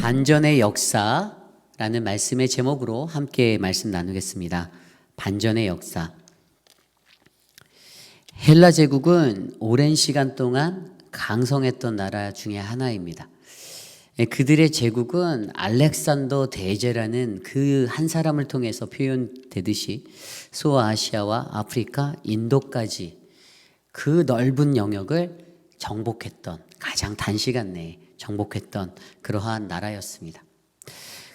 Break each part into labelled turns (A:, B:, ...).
A: 반전의 역사라는 말씀의 제목으로 함께 말씀 나누겠습니다. 반전의 역사. 헬라 제국은 오랜 시간 동안 강성했던 나라 중에 하나입니다. 그들의 제국은 알렉산더 대제라는 그 한 사람을 통해서 표현되듯이 소아시아와 아프리카, 인도까지 그 넓은 영역을 정복했던, 가장 단시간 내에 정복했던 그러한 나라였습니다.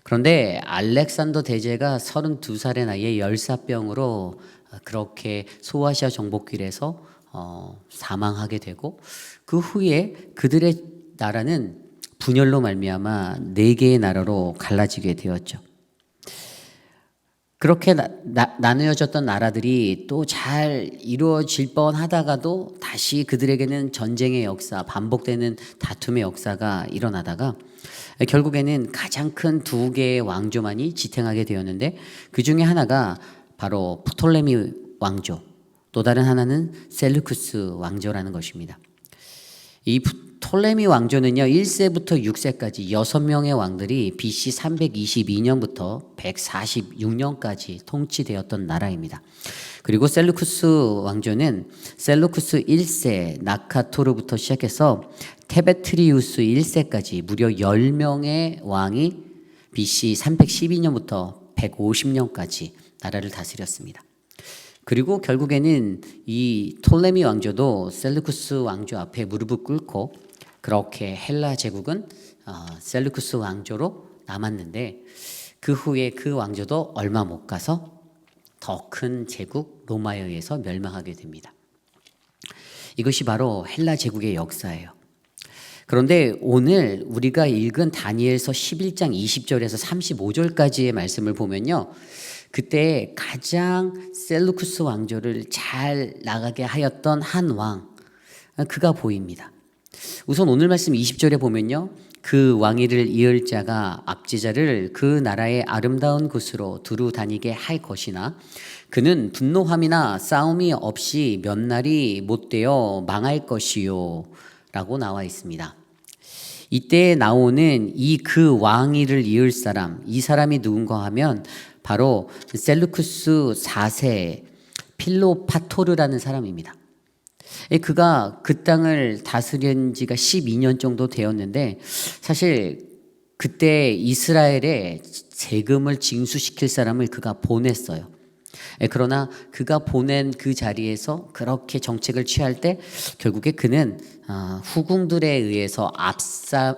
A: 그런데 알렉산더 대제가 32살의 나이에 열사병으로 그렇게 소아시아 정복길에서 사망하게 되고, 그 후에 그들의 나라는 분열로 말미암아 4개의 나라로 갈라지게 되었죠. 그렇게 나누어졌던 나라들이 또 잘 이루어질 뻔하다가도 다시 그들에게는 전쟁의 역사, 반복되는 다툼의 역사가 일어나다가 결국에는 가장 큰 2개의 왕조만이 지탱하게 되었는데, 그 중에 하나가 바로 프톨레미 왕조, 또 다른 하나는 셀루쿠스 왕조라는 것입니다. 이 프톨레미 왕조는요, 1세부터 6세까지 6명의 왕들이 BC 322년부터 146년까지 통치되었던 나라입니다. 그리고 셀루쿠스 왕조는 셀루쿠스 1세 나카토르부터 시작해서 테베트리우스 1세까지 무려 10명의 왕이 BC 312년부터 150년까지 나라를 다스렸습니다. 그리고 결국에는 이 톨레미 왕조도 셀루쿠스 왕조 앞에 무릎을 꿇고 그렇게 헬라 제국은 셀루쿠스 왕조로 남았는데, 그 후에 그 왕조도 얼마 못 가서 더 큰 제국 로마에 의해서 멸망하게 됩니다. 이것이 바로 헬라 제국의 역사예요. 그런데 오늘 우리가 읽은 다니엘서 11장 20절에서 35절까지의 말씀을 보면요, 그때 가장 셀루쿠스 왕조를 잘 나가게 하였던 한 왕, 그가 보입니다. 우선 오늘 말씀 20절에 보면요, 그 왕위를 이을 자가 압제자를 그 나라의 아름다운 곳으로 두루 다니게 할 것이나 그는 분노함이나 싸움이 없이 몇 날이 못되어 망할 것이요 라고 나와 있습니다. 이때 나오는 이 그 왕위를 이을 사람, 이 사람이 누군가 하면 바로 셀루쿠스 4세 필로파토르라는 사람입니다. 그가 그 땅을 다스린 지가 12년 정도 되었는데, 사실 그때 이스라엘에 세금을 징수시킬 사람을 그가 보냈어요. 그러나 그가 보낸 그 자리에서 그렇게 정책을 취할 때 결국에 그는 후궁들에 의해서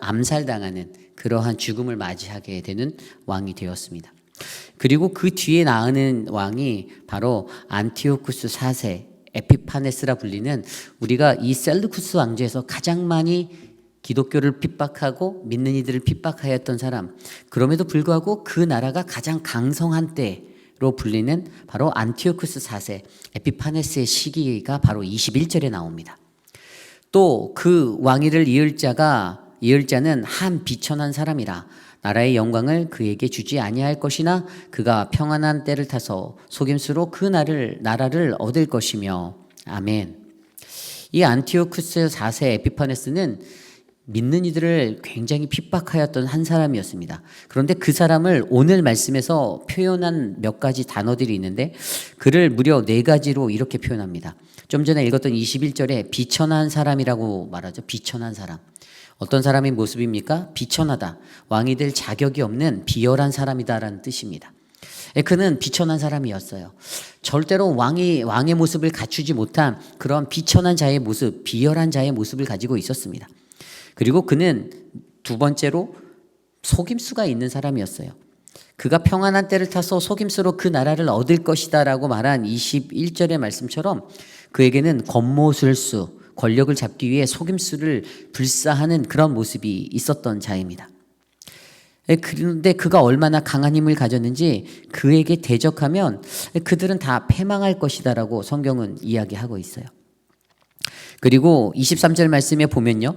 A: 암살당하는 그러한 죽음을 맞이하게 되는 왕이 되었습니다. 그리고 그 뒤에 나오는 왕이 바로 안티오쿠스 4세 에피파네스라 불리는, 우리가 이 셀루쿠스 왕조에서 가장 많이 기독교를 핍박하고 믿는 이들을 핍박하였던 사람, 그럼에도 불구하고 그 나라가 가장 강성한 때로 불리는 바로 안티오쿠스 4세 에피파네스의 시기가 바로 21절에 나옵니다. 또 그 왕위를 이을 자는 한 비천한 사람이라 나라의 영광을 그에게 주지 아니할 것이나 그가 평안한 때를 타서 속임수로 그 나라를 얻을 것이며. 아멘. 이 안티오쿠스 4세 에피파네스는 믿는 이들을 굉장히 핍박하였던 한 사람이었습니다. 그런데 그 사람을 오늘 말씀에서 표현한 몇 가지 단어들이 있는데, 그를 무려 4가지로 이렇게 표현합니다. 좀 전에 읽었던 21절에 비천한 사람이라고 말하죠. 비천한 사람. 어떤 사람의 모습입니까? 비천하다. 왕이 될 자격이 없는 비열한 사람이다라는 뜻입니다. 그는 비천한 사람이었어요. 절대로 왕의 모습을 갖추지 못한 그런 비천한 자의 모습, 비열한 자의 모습을 가지고 있었습니다. 그리고 그는 2번째로 속임수가 있는 사람이었어요. 그가 평안한 때를 타서 속임수로 그 나라를 얻을 것이다 라고 말한 21절의 말씀처럼 그에게는 겉모술수, 권력을 잡기 위해 속임수를 불사하는 그런 모습이 있었던 자입니다. 그런데 그가 얼마나 강한 힘을 가졌는지 그에게 대적하면 그들은 다 패망할 것이다라고 성경은 이야기하고 있어요. 그리고 23절 말씀에 보면요,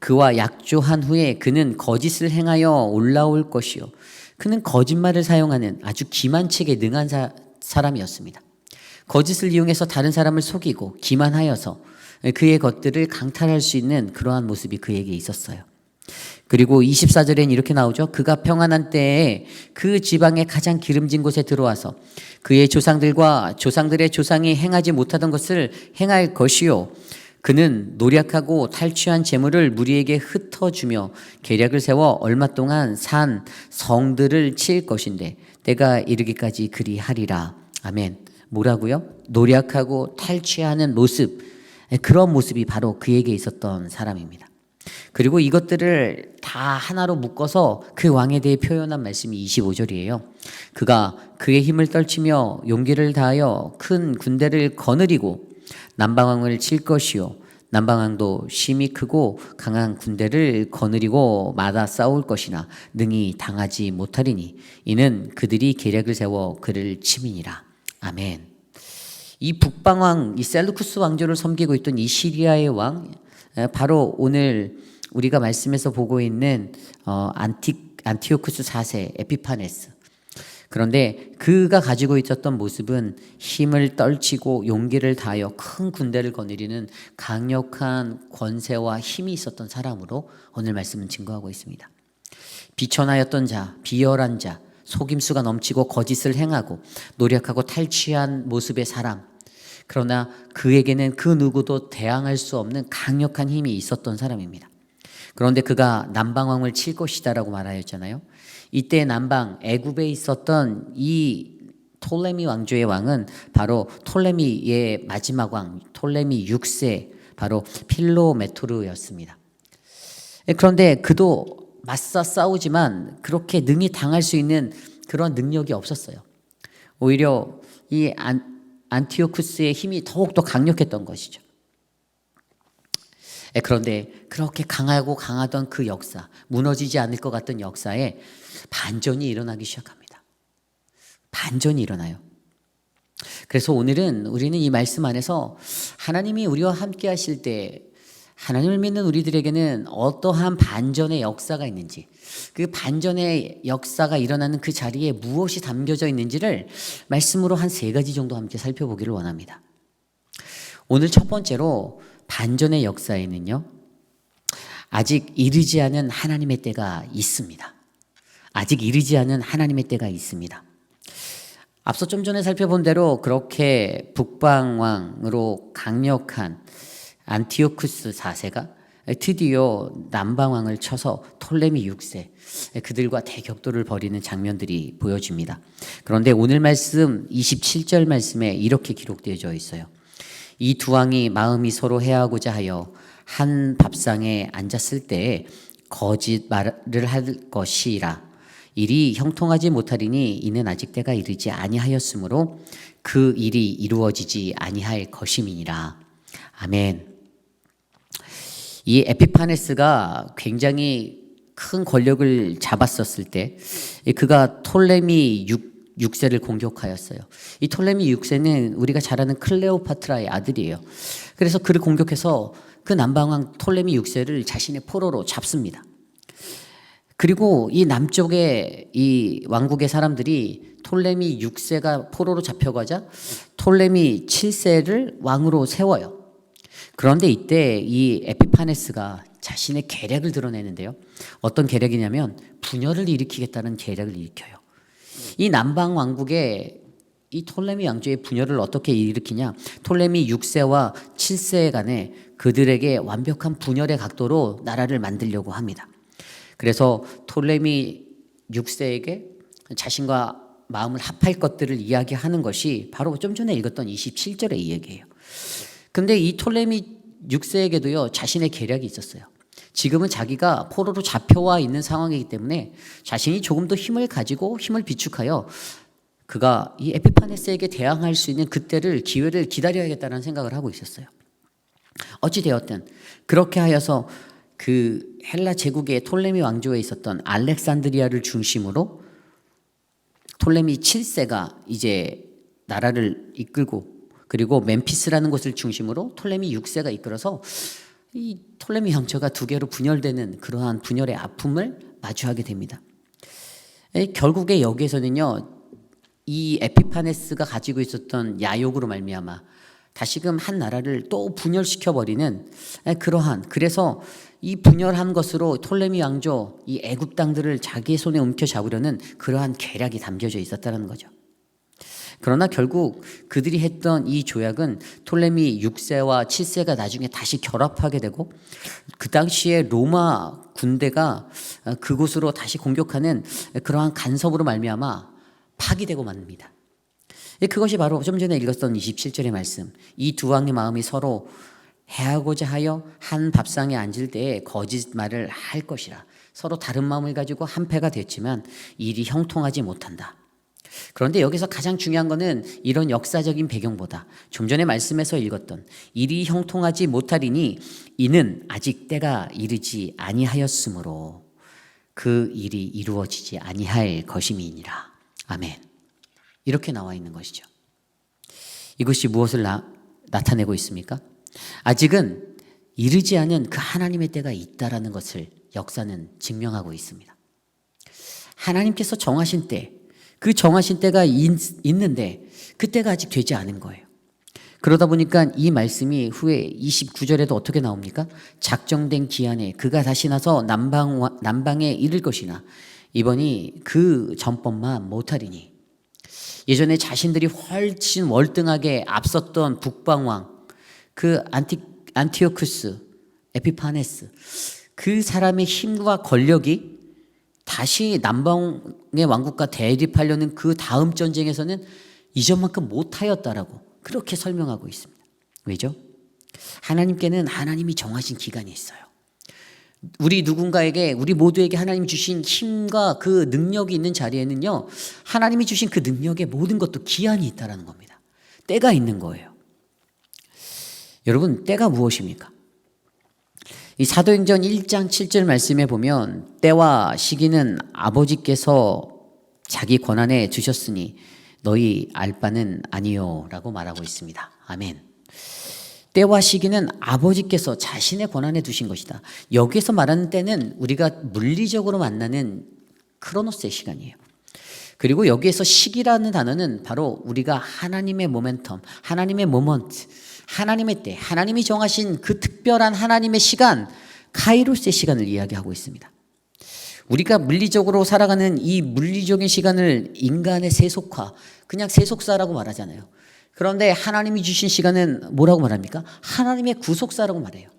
A: 그와 약조한 후에 그는 거짓을 행하여 올라올 것이요, 그는 거짓말을 사용하는 아주 기만책에 능한 사람이었습니다. 거짓을 이용해서 다른 사람을 속이고 기만하여서 그의 것들을 강탈할 수 있는 그러한 모습이 그에게 있었어요. 그리고 24절엔 이렇게 나오죠. 그가 평안한 때에 그 지방의 가장 기름진 곳에 들어와서 그의 조상들과 조상들의 조상이 행하지 못하던 것을 행할 것이요. 그는 노력하고 탈취한 재물을 무리에게 흩어주며 계략을 세워 얼마 동안 산 성들을 칠 것인데 때가 이르기까지 그리하리라. 아멘. 뭐라고요? 노력하고 탈취하는 모습, 그런 모습이 바로 그에게 있었던 사람입니다. 그리고 이것들을 다 하나로 묶어서 그 왕에 대해 표현한 말씀이 25절이에요. 그가 그의 힘을 떨치며 용기를 다하여 큰 군대를 거느리고 남방왕을 칠 것이요. 남방왕도 심히 크고 강한 군대를 거느리고 마다 싸울 것이나 능히 당하지 못하리니 이는 그들이 계략을 세워 그를 침이니라. 아멘. 이 북방왕, 이 셀루쿠스 왕조를 섬기고 있던 이 시리아의 왕, 바로 오늘 우리가 말씀에서 보고 있는 안티오쿠스 4세 에피파네스. 그런데 그가 가지고 있었던 모습은 힘을 떨치고 용기를 다하여 큰 군대를 거느리는 강력한 권세와 힘이 있었던 사람으로 오늘 말씀은 증거하고 있습니다. 비천하였던 자, 비열한 자, 속임수가 넘치고 거짓을 행하고 노력하고 탈취한 모습의 사람. 그러나 그에게는 그 누구도 대항할 수 없는 강력한 힘이 있었던 사람입니다. 그런데 그가 남방왕을 칠 것이다라고 말하였잖아요. 이때 남방 애굽에 있었던 이 톨레미 왕조의 왕은 바로 톨레미의 마지막 왕, 톨레미 6세, 바로 필로메토르였습니다. 그런데 그도 맞서 싸우지만 그렇게 능히 당할 수 있는 그런 능력이 없었어요. 오히려 이 안티오쿠스의 힘이 더욱더 강력했던 것이죠. 그런데 그렇게 강하던 그 역사, 무너지지 않을 것 같던 역사에 반전이 일어나기 시작합니다. 반전이 일어나요. 그래서 오늘은 우리는 이 말씀 안에서 하나님이 우리와 함께 하실 때 하나님을 믿는 우리들에게는 어떠한 반전의 역사가 있는지, 그 반전의 역사가 일어나는 그 자리에 무엇이 담겨져 있는지를 말씀으로 한 3가지 정도 함께 살펴보기를 원합니다. 오늘 첫 번째로 반전의 역사에는요, 아직 이르지 않은 하나님의 때가 있습니다. 아직 이르지 않은 하나님의 때가 있습니다. 앞서 좀 전에 살펴본 대로 그렇게 북방왕으로 강력한 안티오쿠스 4세가 드디어 남방왕을 쳐서 톨레미 6세, 그들과 대격돌을 벌이는 장면들이 보여집니다. 그런데 오늘 말씀 27절 말씀에 이렇게 기록되어져 있어요. 이 두 왕이 마음이 서로 해하고자 하여 한 밥상에 앉았을 때에 거짓 말을 할 것이라. 일이 형통하지 못하리니 이는 아직 때가 이르지 아니하였으므로 그 일이 이루어지지 아니할 것임이니라. 아멘. 이 에피파네스가 굉장히 큰 권력을 잡았었을 때 그가 톨레미 6세를 공격하였어요. 이 톨레미 6세는 우리가 잘 아는 클레오파트라의 아들이에요. 그래서 그를 공격해서 그 남방왕 톨레미 6세를 자신의 포로로 잡습니다. 그리고 이 남쪽의 이 왕국의 사람들이 톨레미 6세가 포로로 잡혀가자 톨레미 7세를 왕으로 세워요. 그런데 이때 이 에피파네스가 자신의 계략을 드러내는데요. 어떤 계략이냐면 분열을 일으키겠다는 계략을 일으켜요. 이 남방 왕국의 이 톨레미 왕조의 분열을 어떻게 일으키냐? 톨레미 6세와 7세 간에 그들에게 완벽한 분열의 각도로 나라를 만들려고 합니다. 그래서 톨레미 6세에게 자신과 마음을 합할 것들을 이야기하는 것이 바로 좀 전에 읽었던 27절의 이야기예요. 근데 이 톨레미 6세에게도요, 자신의 계략이 있었어요. 지금은 자기가 포로로 잡혀와 있는 상황이기 때문에 자신이 조금 더 힘을 가지고 힘을 비축하여 그가 이 에피파네스에게 대항할 수 있는 그때를, 기회를 기다려야겠다는 생각을 하고 있었어요. 어찌되었든 그렇게 하여서 그 헬라 제국의 톨레미 왕조에 있었던 알렉산드리아를 중심으로 톨레미 7세가 이제 나라를 이끌고, 그리고 멤피스라는 곳을 중심으로 톨레미 6세가 이끌어서 이 톨레미 왕조가 두 개로 분열되는 그러한 분열의 아픔을 마주하게 됩니다. 결국에 여기에서는요, 이 에피파네스가 가지고 있었던 야욕으로 말미암아 다시금 한 나라를 또 분열시켜버리는 그래서 이 분열한 것으로 톨레미 왕조 이 애굽 땅들을 자기의 손에 움켜잡으려는 그러한 계략이 담겨져 있었다는 거죠. 그러나 결국 그들이 했던 이 조약은 톨레미 6세와 7세가 나중에 다시 결합하게 되고 그 당시에 로마 군대가 그곳으로 다시 공격하는 그러한 간섭으로 말미암아 파기되고 맙니다. 그것이 바로 좀 전에 읽었던 27절의 말씀, 이 두 왕의 마음이 서로 해하고자 하여 한 밥상에 앉을 때에 거짓말을 할 것이라. 서로 다른 마음을 가지고 한패가 됐지만 일이 형통하지 못한다. 그런데 여기서 가장 중요한 것은 이런 역사적인 배경보다 좀 전에 말씀에서 읽었던 일이 형통하지 못하리니 이는 아직 때가 이르지 아니하였으므로 그 일이 이루어지지 아니할 것임이니라. 아멘. 이렇게 나와 있는 것이죠. 이것이 무엇을 나타내고 있습니까? 아직은 이르지 않은 그 하나님의 때가 있다라는 것을 역사는 증명하고 있습니다. 하나님께서 정하신 때, 그 정하신 때가 있는데 그 때가 아직 되지 않은 거예요. 그러다 보니까 이 말씀이 후에 29절에도 어떻게 나옵니까? 작정된 기한에 그가 다시 나서 남방에 이를 것이나 이번이 그 전법만 못하리니. 예전에 자신들이 훨씬 월등하게 앞섰던 북방왕 그 안티오쿠스 에피파네스, 그 사람의 힘과 권력이 다시 남방의 왕국과 대립하려는 그 다음 전쟁에서는 이전만큼 못하였다라고 그렇게 설명하고 있습니다. 왜죠? 하나님께는 하나님이 정하신 기간이 있어요. 우리 누군가에게, 우리 모두에게 하나님 주신 힘과 그 능력이 있는 자리에는요, 하나님이 주신 그 능력의 모든 것도 기한이 있다는 겁니다. 때가 있는 거예요. 여러분, 때가 무엇입니까? 이 사도행전 1장 7절 말씀에 보면 때와 시기는 아버지께서 자기 권한에 주셨으니 너희 알 바는 아니요 라고 말하고 있습니다. 아멘. 때와 시기는 아버지께서 자신의 권한에 두신 것이다. 여기서 말하는 때는 우리가 물리적으로 만나는 크로노스의 시간이에요. 그리고 여기에서 시기라는 단어는 바로 우리가 하나님의 모멘텀, 하나님의 모먼트, 하나님의 때, 하나님이 정하신 그 특별한 하나님의 시간, 카이로스의 시간을 이야기하고 있습니다. 우리가 물리적으로 살아가는 이 물리적인 시간을 인간의 세속화, 그냥 세속사라고 말하잖아요. 그런데 하나님이 주신 시간은 뭐라고 말합니까? 하나님의 구속사라고 말해요.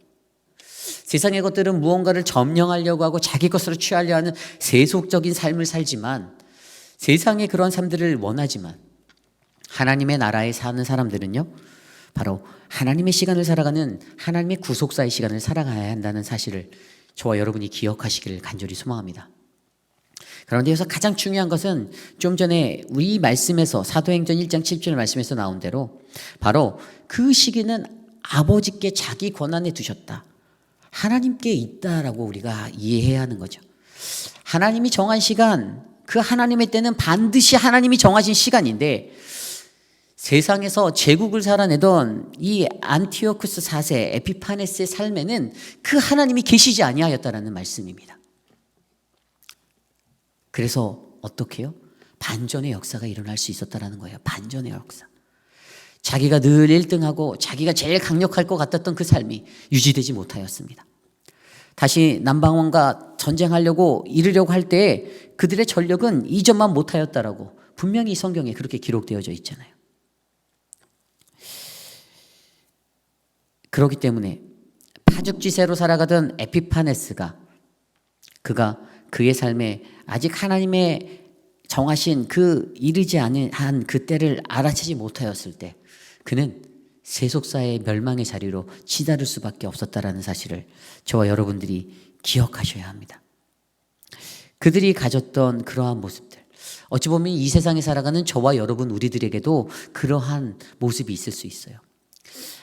A: 세상의 것들은 무언가를 점령하려고 하고 자기 것으로 취하려 하는 세속적인 삶을 살지만, 세상의 그런 삶들을 원하지만 하나님의 나라에 사는 사람들은요, 바로 하나님의 시간을 살아가는 하나님의 구속사의 시간을 살아가야 한다는 사실을 저와 여러분이 기억하시기를 간절히 소망합니다. 그런데 여기서 가장 중요한 것은 좀 전에 우리 말씀에서 사도행전 1장 7절 말씀에서 나온 대로 바로 그 시기는 아버지께 자기 권한에 두셨다. 하나님께 있다라고 우리가 이해해야 하는 거죠. 하나님이 정한 시간, 그 하나님의 때는 반드시 하나님이 정하신 시간인데, 세상에서 제국을 살아내던 이 안티오쿠스 4세 에피파네스의 삶에는 그 하나님이 계시지 아니하였다라는 말씀입니다. 그래서 어떻게 해요? 반전의 역사가 일어날 수 있었다라는 거예요. 반전의 역사. 자기가 늘 1등하고 자기가 제일 강력할 것 같았던 그 삶이 유지되지 못하였습니다. 다시 남방왕과 전쟁하려고 이르려고 할 때에 그들의 전력은 이전만 못하였다라고 분명히 성경에 그렇게 기록되어져 있잖아요. 그렇기 때문에 파죽지세로 살아가던 에피파네스가 그가 그의 삶에 아직 하나님의 정하신 그 이르지 않은 한 그 때를 알아채지 못하였을 때 그는 세속사의 멸망의 자리로 치달을 수밖에 없었다라는 사실을 저와 여러분들이 기억하셔야 합니다. 그들이 가졌던 그러한 모습들, 어찌 보면 이 세상에 살아가는 저와 여러분 우리들에게도 그러한 모습이 있을 수 있어요.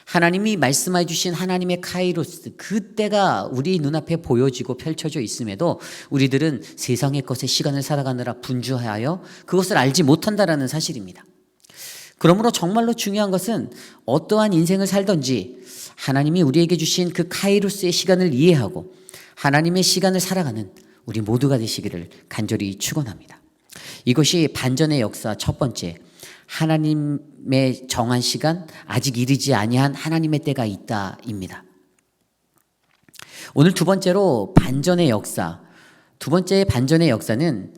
A: 하나님이 말씀해 주신 하나님의 카이로스, 그때가 우리 눈앞에 보여지고 펼쳐져 있음에도 우리들은 세상의 것에 시간을 살아가느라 분주하여 그것을 알지 못한다라는 사실입니다. 그러므로 정말로 중요한 것은 어떠한 인생을 살든지 하나님이 우리에게 주신 그 카이로스의 시간을 이해하고 하나님의 시간을 살아가는 우리 모두가 되시기를 간절히 축원합니다. 이것이 반전의 역사 첫 번째, 하나님의 정한 시간, 아직 이르지 아니한 하나님의 때가 있다입니다. 오늘 두 번째로 반전의 역사. 두 번째 반전의 역사는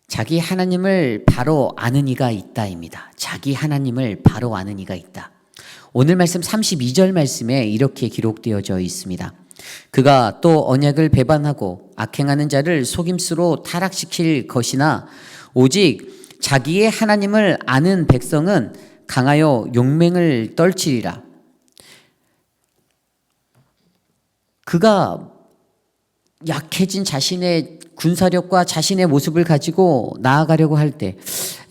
A: 자기 하나님을 바로 아는 이가 있다입니다. 자기 하나님을 바로 아는 이가 있다. 오늘 말씀 32절 말씀에 이렇게 기록되어져 있습니다. 그가 또 언약을 배반하고 악행하는 자를 속임수로 타락시킬 것이나 오직 자기의 하나님을 아는 백성은 강하여 용맹을 떨치리라. 그가 약해진 자신의 군사력과 자신의 모습을 가지고 나아가려고 할 때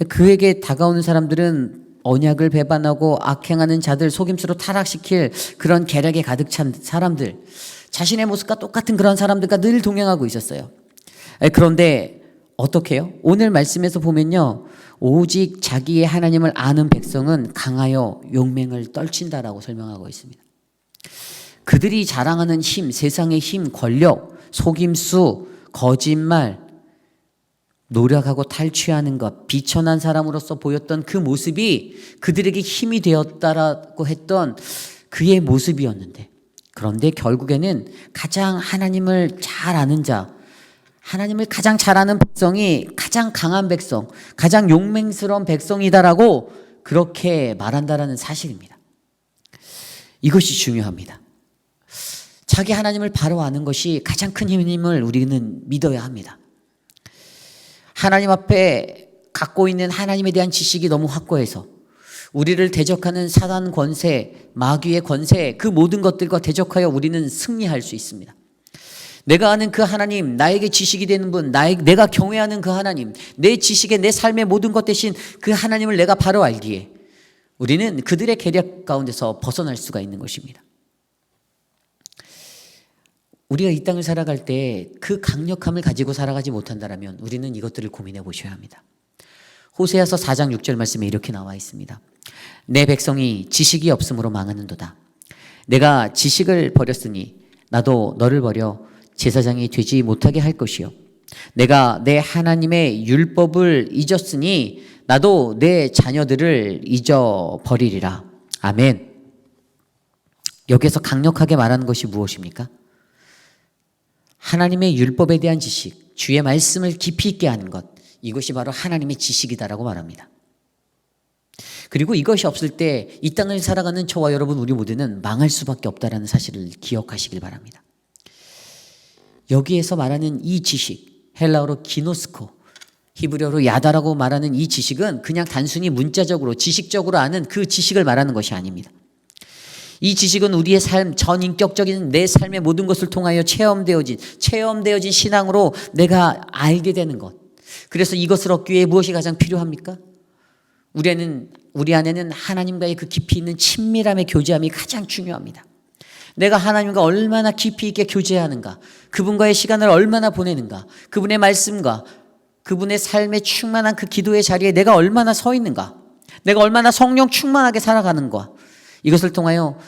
A: 그에게 다가오는 사람들은 언약을 배반하고 악행하는 자들, 속임수로 타락시킬 그런 계략에 가득 찬 사람들, 자신의 모습과 똑같은 그런 사람들과 늘 동행하고 있었어요. 그런데 어떻게 해요? 오늘 말씀에서 보면요, 오직 자기의 하나님을 아는 백성은 강하여 용맹을 떨친다라고 설명하고 있습니다. 그들이 자랑하는 힘, 세상의 힘, 권력, 속임수, 거짓말, 노력하고 탈취하는 것, 비천한 사람으로서 보였던 그 모습이 그들에게 힘이 되었다라고 했던 그의 모습이었는데, 그런데 결국에는 가장 하나님을 잘 아는 자, 하나님을 가장 잘 아는 백성이 가장 강한 백성, 가장 용맹스러운 백성이다라고 그렇게 말한다라는 사실입니다. 이것이 중요합니다. 자기 하나님을 바로 아는 것이 가장 큰 힘임을 우리는 믿어야 합니다. 하나님 앞에 갖고 있는 하나님에 대한 지식이 너무 확고해서 우리를 대적하는 사단 권세, 마귀의 권세, 그 모든 것들과 대적하여 우리는 승리할 수 있습니다. 내가 아는 그 하나님, 나에게 지식이 되는 분, 내가 경외하는 그 하나님, 내 지식에 내 삶의 모든 것 대신 그 하나님을 내가 바로 알기에 우리는 그들의 계략 가운데서 벗어날 수가 있는 것입니다. 우리가 이 땅을 살아갈 때 그 강력함을 가지고 살아가지 못한다면 우리는 이것들을 고민해 보셔야 합니다. 호세아서 4장 6절 말씀에 이렇게 나와 있습니다. 내 백성이 지식이 없으므로 망하는도다. 내가 지식을 버렸으니 나도 너를 버려 제사장이 되지 못하게 할 것이요. 내가 내 하나님의 율법을 잊었으니 나도 내 자녀들을 잊어버리리라. 아멘. 여기서 강력하게 말하는 것이 무엇입니까? 하나님의 율법에 대한 지식, 주의 말씀을 깊이 있게 하는 것, 이것이 바로 하나님의 지식이다라고 말합니다. 그리고 이것이 없을 때 이 땅을 살아가는 저와 여러분 우리 모두는 망할 수밖에 없다라는 사실을 기억하시길 바랍니다. 여기에서 말하는 이 지식, 헬라어로 기노스코, 히브리어로 야다라고 말하는 이 지식은 그냥 단순히 문자적으로 지식적으로 아는 그 지식을 말하는 것이 아닙니다. 이 지식은 우리의 삶, 전인격적인 내 삶의 모든 것을 통하여 체험되어진 신앙으로 내가 알게 되는 것. 그래서 이것을 얻기 위해 무엇이 가장 필요합니까? 우리 안에는 하나님과의 그 깊이 있는 친밀함의 교제함이 가장 중요합니다. 내가 하나님과 얼마나 깊이 있게 교제하는가, 그분과의 시간을 얼마나 보내는가, 그분의 말씀과 그분의 삶에 충만한 그 기도의 자리에 내가 얼마나 서 있는가, 내가 얼마나 성령 충만하게 살아가는가, 이것을 통하여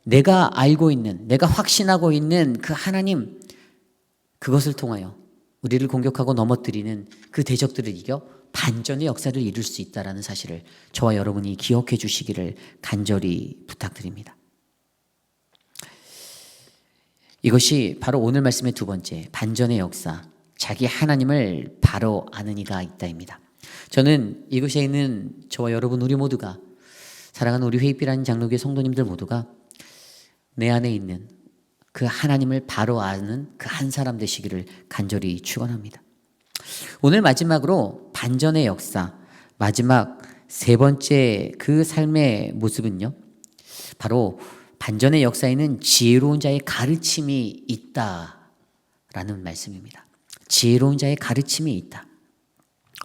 A: 내가 알고 있는, 내가 확신하고 있는 그 하나님, 그것을 통하여 우리를 공격하고 넘어뜨리는 그 대적들을 이겨 반전의 역사를 이룰 수 있다는 사실을 저와 여러분이 기억해 주시기를 간절히 부탁드립니다. 이것이 바로 오늘 말씀의 두 번째, 반전의 역사, 자기 하나님을 바로 아는 이가 있다입니다. 저는 이곳에 있는 저와 여러분 우리 모두가, 사랑하는 우리 회입비라는 장로교회 성도님들 모두가 내 안에 있는 그 하나님을 바로 아는 그 한 사람 되시기를 간절히 축원합니다. 오늘 마지막으로 반전의 역사, 마지막 세 번째 그 삶의 모습은요, 바로 반전의 역사에는 지혜로운 자의 가르침이 있다라는 말씀입니다. 지혜로운 자의 가르침이 있다.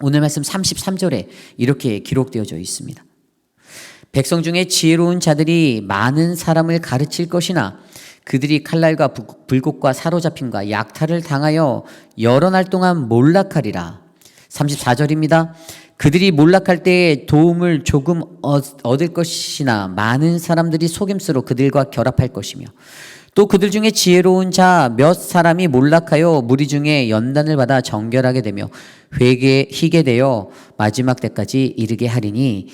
A: 오늘 말씀 33절에 이렇게 기록되어져 있습니다. 백성 중에 지혜로운 자들이 많은 사람을 가르칠 것이나 그들이 칼날과 불꽃과 사로잡힘과 약탈을 당하여 여러 날 동안 몰락하리라. 34절입니다. 그들이 몰락할 때에 도움을 조금 얻을 것이나 많은 사람들이 속임수로 그들과 결합할 것이며 또 그들 중에 지혜로운 자 몇 사람이 몰락하여 무리 중에 연단을 받아 정결하게 되며 희게 되어 마지막 때까지 이르게 하리니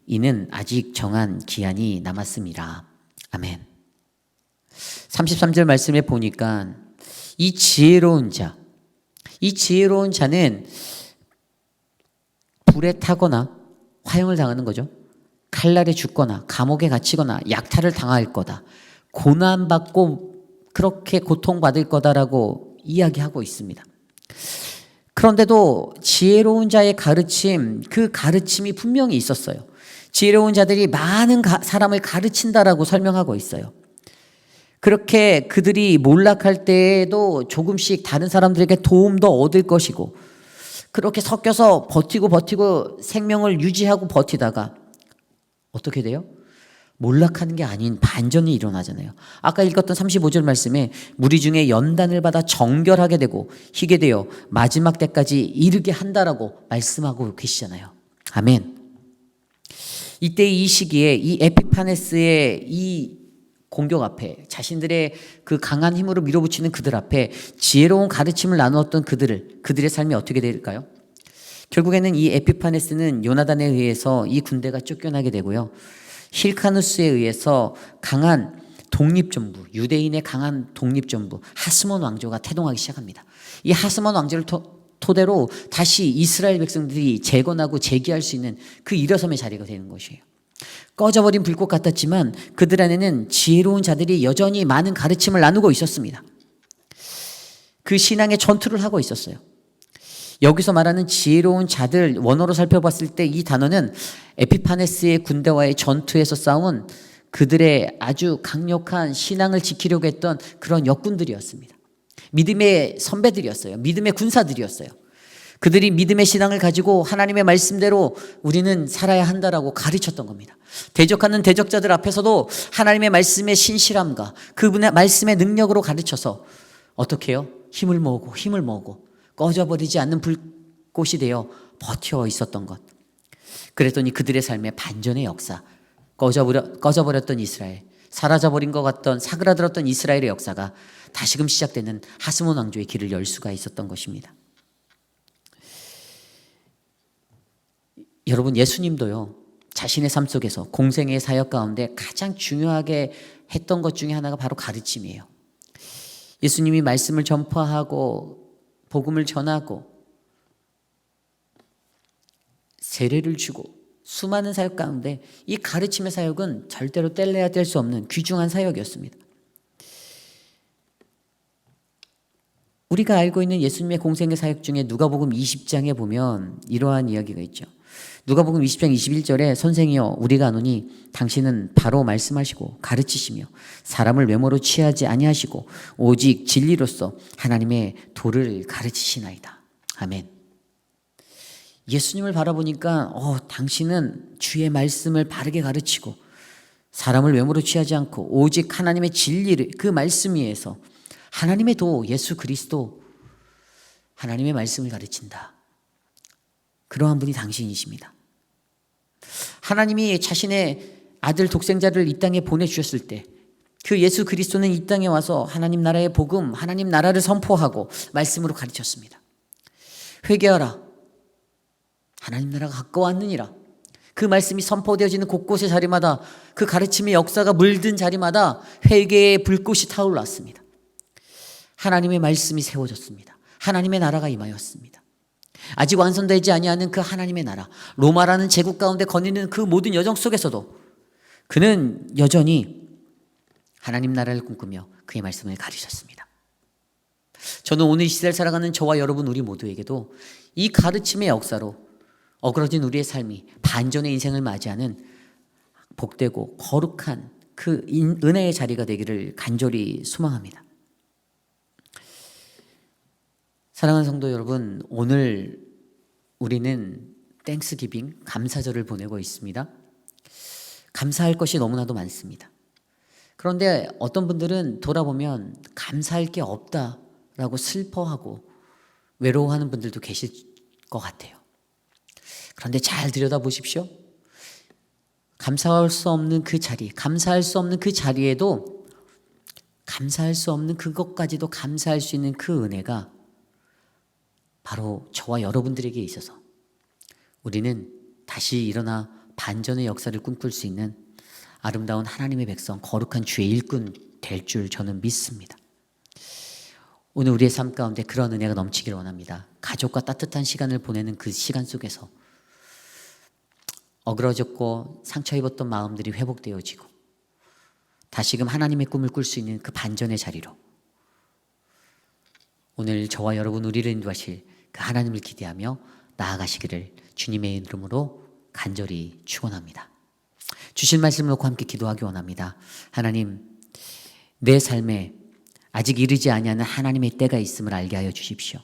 A: 이는 아직 정한 기한이 남았습니다. 아멘. 33절 말씀에 보니까 이 지혜로운 자는 불에 타거나 화형을 당하는 거죠. 칼날에 죽거나 감옥에 갇히거나 약탈을 당할 거다. 고난받고 그렇게 고통받을 거다라고 이야기하고 있습니다. 그런데도 지혜로운 자의 가르침, 그 가르침이 분명히 있었어요. 지혜로운 자들이 많은 사람을 가르친다라고 설명하고 있어요. 그렇게 그들이 몰락할 때에도 조금씩 다른 사람들에게 도움도 얻을 것이고, 그렇게 섞여서 버티고 생명을 유지하고 버티다가 어떻게 돼요? 몰락하는 게 아닌 반전이 일어나잖아요. 아까 읽었던 35절 말씀에 무리 중에 연단을 받아 정결하게 되고 희게 되어 마지막 때까지 이르게 한다라고 말씀하고 계시잖아요. 아멘. 이때 이 시기에 이 에피파네스의 이 공격 앞에, 자신들의 그 강한 힘으로 밀어붙이는 그들 앞에 지혜로운 가르침을 나누었던 그들의 삶이 어떻게 될까요? 결국에는 이 에피파네스는 요나단에 의해서 이 군대가 쫓겨나게 되고요. 힐카누스에 의해서 강한 독립정부, 유대인의 강한 독립정부 하스몬 왕조가 태동하기 시작합니다. 이 하스몬 왕조를 토대로 다시 이스라엘 백성들이 재건하고 재기할 수 있는 그 일어섬의 자리가 되는 것이에요. 꺼져버린 불꽃 같았지만 그들 안에는 지혜로운 자들이 여전히 많은 가르침을 나누고 있었습니다. 그 신앙의 전투를 하고 있었어요. 여기서 말하는 지혜로운 자들, 원어로 살펴봤을 때 이 단어는 에피파네스의 군대와의 전투에서 싸운 그들의 아주 강력한 신앙을 지키려고 했던 그런 역군들이었습니다. 믿음의 선배들이었어요. 믿음의 군사들이었어요. 그들이 믿음의 신앙을 가지고 하나님의 말씀대로 우리는 살아야 한다라고 가르쳤던 겁니다. 대적하는 대적자들 앞에서도 하나님의 말씀의 신실함과 그분의 말씀의 능력으로 가르쳐서 어떻게 해요? 힘을 모으고 꺼져버리지 않는 불꽃이 되어 버텨 있었던 것. 그랬더니 그들의 삶의 반전의 역사, 꺼져버렸던 이스라엘, 사라져버린 것 같던 사그라들었던 이스라엘의 역사가 다시금 시작되는 하스몬 왕조의 길을 열 수가 있었던 것입니다. 여러분, 예수님도요, 자신의 삶 속에서 공생의 사역 가운데 가장 중요하게 했던 것 중에 하나가 바로 가르침이에요. 예수님이 말씀을 전파하고 복음을 전하고 세례를 주고 수많은 사역 가운데 이 가르침의 사역은 절대로 뗄래야 뗄 수 없는 귀중한 사역이었습니다. 우리가 알고 있는 예수님의 공생의 사역 중에 누가복음 20장에 보면 이러한 이야기가 있죠. 누가복음 20장 21절에 선생이여 우리가 아노니 당신은 바로 말씀하시고 가르치시며 사람을 외모로 취하지 아니하시고 오직 진리로서 하나님의 도를 가르치시나이다. 아멘. 예수님을 바라보니까 당신은 주의 말씀을 바르게 가르치고 사람을 외모로 취하지 않고 오직 하나님의 진리를 그 말씀 위에서 하나님의 도 예수 그리스도 하나님의 말씀을 가르친다. 그러한 분이 당신이십니다. 하나님이 자신의 아들 독생자를 이 땅에 보내주셨을 때 그 예수 그리스도는 이 땅에 와서 하나님 나라의 복음, 하나님 나라를 선포하고 말씀으로 가르쳤습니다. 회개하라. 하나님 나라가 가까웠느니라. 그 말씀이 선포되어지는 곳곳의 자리마다 그 가르침의 역사가 물든 자리마다 회개의 불꽃이 타올랐습니다. 하나님의 말씀이 세워졌습니다. 하나님의 나라가 임하였습니다. 아직 완성되지 아니하는 그 하나님의 나라, 로마라는 제국 가운데 거니는 그 모든 여정 속에서도 그는 여전히 하나님 나라를 꿈꾸며 그의 말씀을 가르쳤습니다. 저는 오늘 이 시대를 살아가는 저와 여러분 우리 모두에게도 이 가르침의 역사로 어그러진 우리의 삶이 반전의 인생을 맞이하는 복되고 거룩한 그 은혜의 자리가 되기를 간절히 소망합니다. 사랑하는 성도 여러분, 오늘 우리는 땡스기빙, 감사절을 보내고 있습니다. 감사할 것이 너무나도 많습니다. 그런데 어떤 분들은 돌아보면 감사할 게 없다라고 슬퍼하고 외로워하는 분들도 계실 것 같아요. 그런데 잘 들여다보십시오. 감사할 수 없는 그 자리, 감사할 수 없는 그 자리에도 감사할 수 없는 그것까지도 감사할 수 있는 그 은혜가 바로 저와 여러분들에게 있어서 우리는 다시 일어나 반전의 역사를 꿈꿀 수 있는 아름다운 하나님의 백성, 거룩한 주의 일꾼 될 줄 저는 믿습니다. 오늘 우리의 삶 가운데 그런 은혜가 넘치기를 원합니다. 가족과 따뜻한 시간을 보내는 그 시간 속에서 어그러졌고 상처 입었던 마음들이 회복되어지고 다시금 하나님의 꿈을 꿀 수 있는 그 반전의 자리로 오늘 저와 여러분 우리를 인도하실 그 하나님을 기대하며 나아가시기를 주님의 이름으로 간절히 축원합니다. 주신 말씀을 놓고 함께 기도하기 원합니다. 하나님, 내 삶에 아직 이르지 아니하는 하나님의 때가 있음을 알게 하여 주십시오.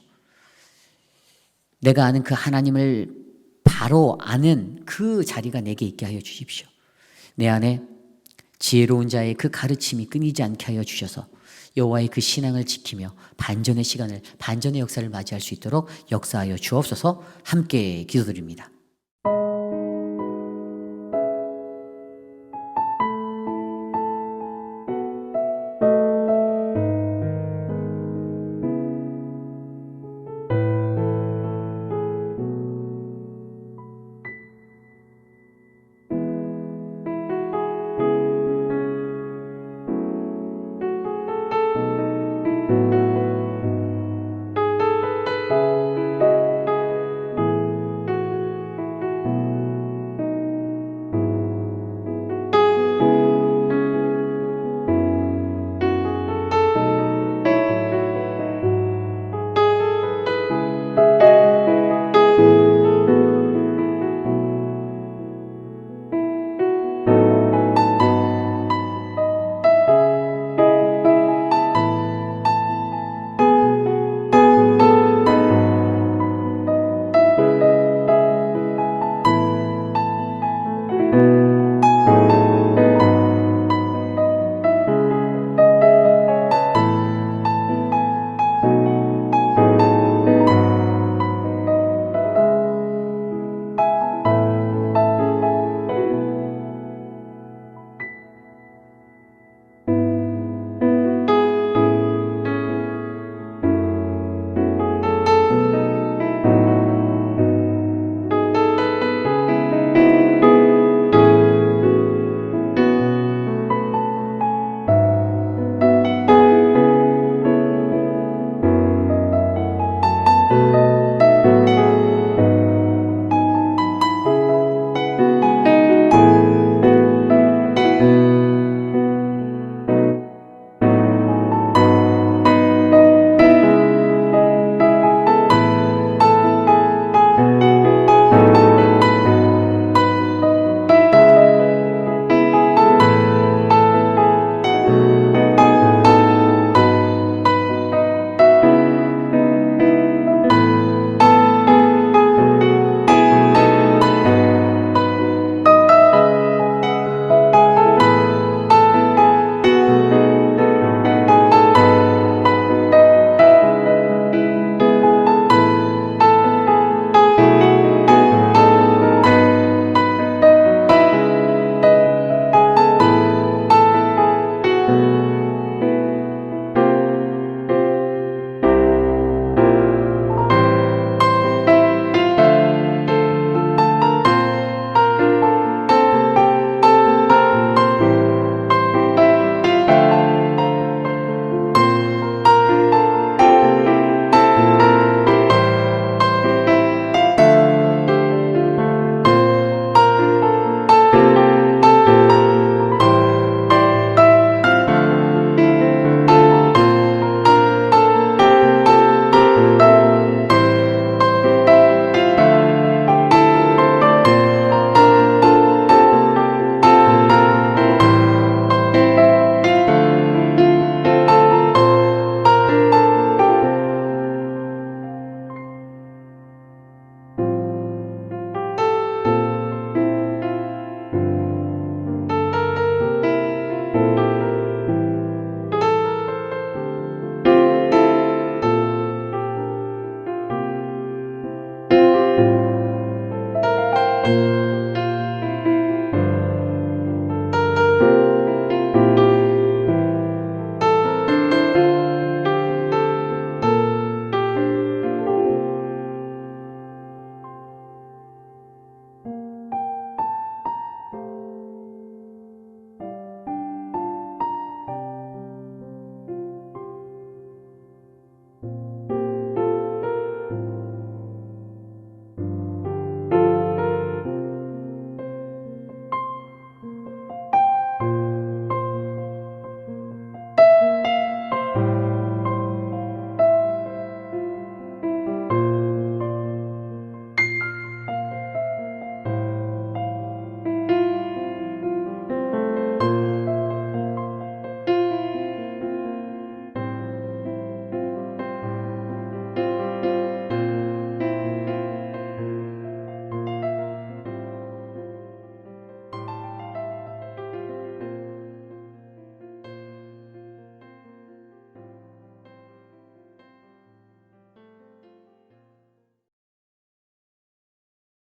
A: 내가 아는 그 하나님을 바로 아는 그 자리가 내게 있게 하여 주십시오. 내 안에 지혜로운 자의 그 가르침이 끊이지 않게 하여 주셔서 여호와의 그 신앙을 지키며 반전의 시간을, 반전의 역사를 맞이할 수 있도록 역사하여 주옵소서. 함께 기도드립니다.